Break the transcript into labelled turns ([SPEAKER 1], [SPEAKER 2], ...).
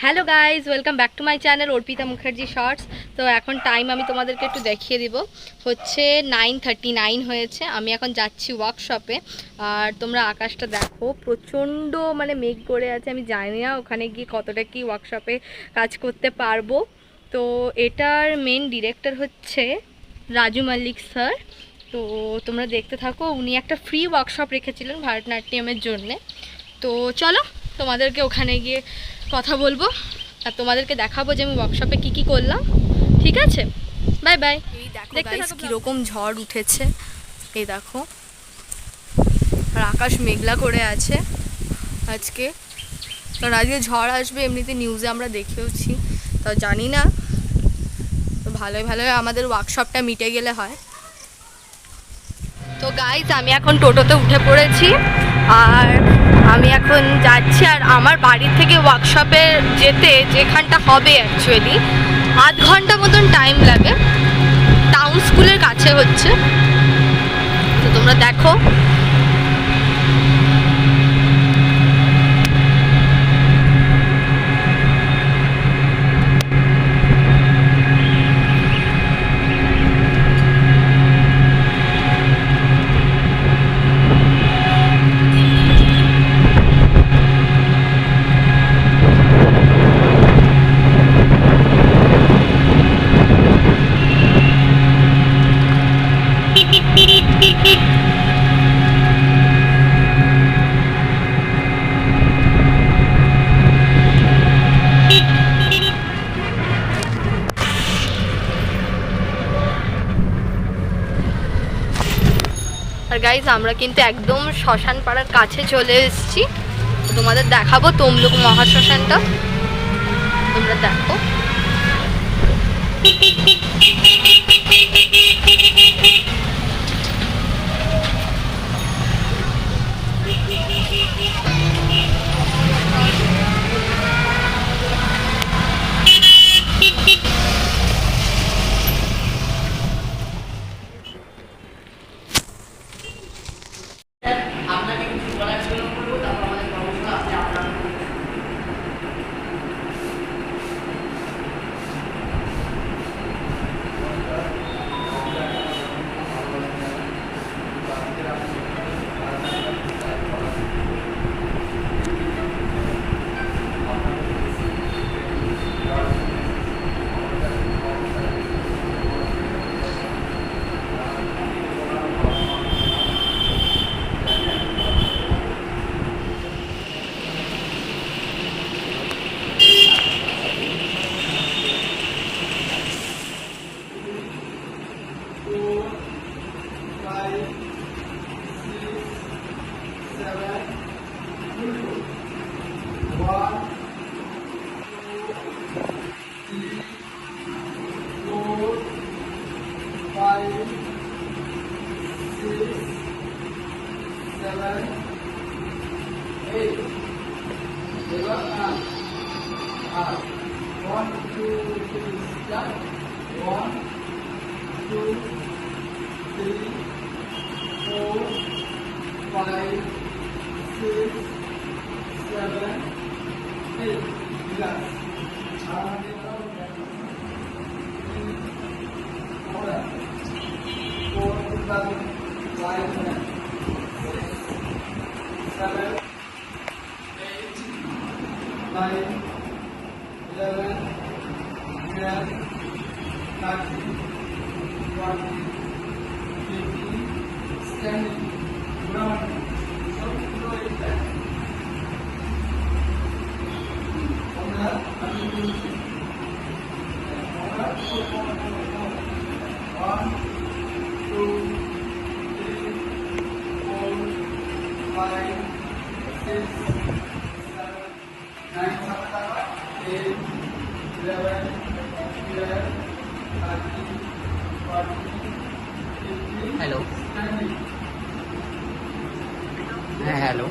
[SPEAKER 1] Hello guys, welcome back to my channel Arpita Mukherjee shorts. তো এখন time আমি তোমাদেরকে একটু দেখিয়ে দিব, হচ্ছে 9:39 হয়েছে। আমি এখন যাচ্ছি ওয়ার্কশপে। আর তোমরা আকাশটা দেখো, প্রচণ্ড মেঘ করে আছে। আমি জানি না ওখানে গিয়ে কতটা কি ওয়ার্কশপে কাজ করতে পারবো। তো এটার মেন ডিরেক্টর হচ্ছে রাজু মল্লিক স্যার। তো তোমরা দেখতে থাকো, উনি একটা ফ্রি ওয়ার্কশপ রেখেছিলেন ভারতনাট্যমের জন্যে। তো চলো তোমাদেরকে ওখানে গিয়ে কথা বলবো আর তোমাদেরকে দেখাবো যে আমি ওয়ার্কশপে কি কি করলাম। ঠিক আছে, বাই বাই। এই দেখো গাইস কীরকম ঝড় উঠেছে, এই দেখো। আর আকাশ মেঘলা করে আছে আজকে। কারণ আজকে ঝড় আসবে, এমনিতে নিউজে আমরা দেখেওছি, তাও জানি না। তো ভালোই ভালোই আমাদের ওয়ার্কশপটা মিটে গেলে হয়। তো গাইজ আমি এখন টোটোতে উঠে পড়েছি আর আমি এখন যাচ্ছি। আর আমার বাড়ির থেকে ওয়ার্কশপে যেতে, যেখানটা হবে অ্যাকচুয়ালি, আধ ঘন্টা মতন টাইম লাগে। টাউন স্কুলের কাছে হচ্ছে। তো তোমরা দেখো। আর গাইজ আমরা কিন্তু একদম শ্মশান পাড়ার কাছে চলে এসেছি। তোমাদের দেখাবো তমলুক মহাশ্মশানটা, তোমরা দেখো।
[SPEAKER 2] हेलो, हाँ हेलो।